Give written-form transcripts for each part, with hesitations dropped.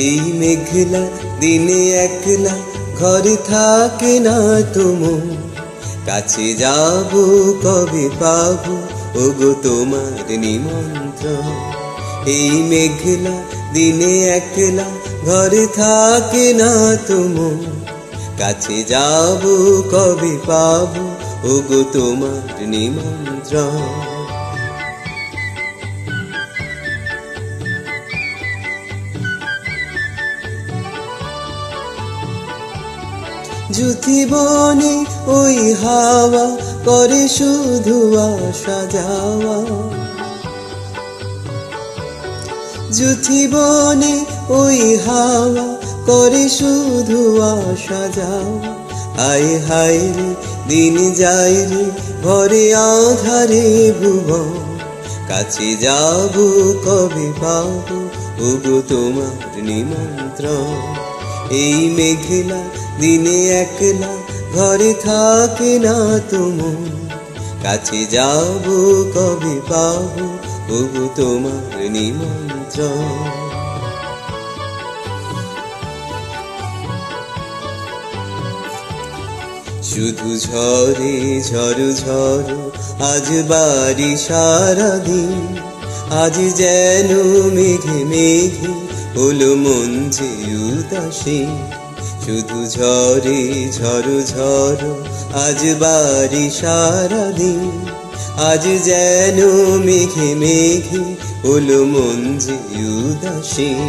এই মেঘলা দিনে একলা ঘরে থাকে না তুমো, কাছে যাব কবে পাবো ওগো তোমার নিমন্ত্রণ। এই মেঘলা দিনে একলা ঘরে থাকে না তুমো, কাছে যাব কবে পাবো ওগো তোমার নিমন্ত্রণ। জ্যোতি বনে ওই হাওয়া করে শুধু আসা যাওয়া, জ্যোতি বনে ওই হাওয়া করে শুধু আসা যাওয়া। হায় হায় রে দিন যায় রে ঘরে আধারে ভুবন, কাছে যাব কবে পাবো ওগো তোমার নিমন্ত্রণ। এই মেঘলা দিনে একলা ঘরে থাকে না তুমো, কাছে যাব কবে পাবো ওগো তোমার নিমন্ত্রণ। শুধু ঝরে ঝড় ঝড় আজ বাড়ি সারাদিন, আজ যেন মেঘে মেঘে হলো মন যে উদাসীন। শুধু ঝরে ঝড় ঝড় আজ বাড়ি সারাদিন, আজ যেন মেঘে মেঘে হলো মন যে উদাসীন।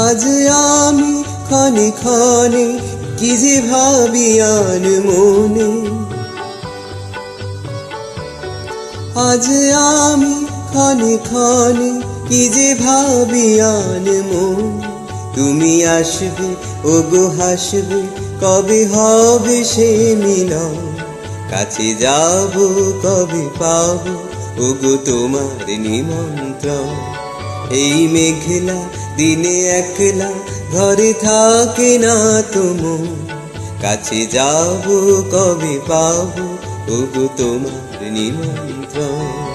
আজ আমি ক্ষণে ক্ষণে কি যে ভাবি আন মনে, আজ আমি ক্ষণে ক্ষণে কি যে ভাবি আন মনে। তুমি আসবে ওগো হাসবে কবে হবে সে মিলন, কাছে যাব কবে পাবো ওগো তোমার নিমন্ত্রণ। এই মেঘলা দিনে একলা ঘরে থাকে না তুমো, কাছে যাব কবে পাবো ওগো তোমার নিমন্ত্রণ।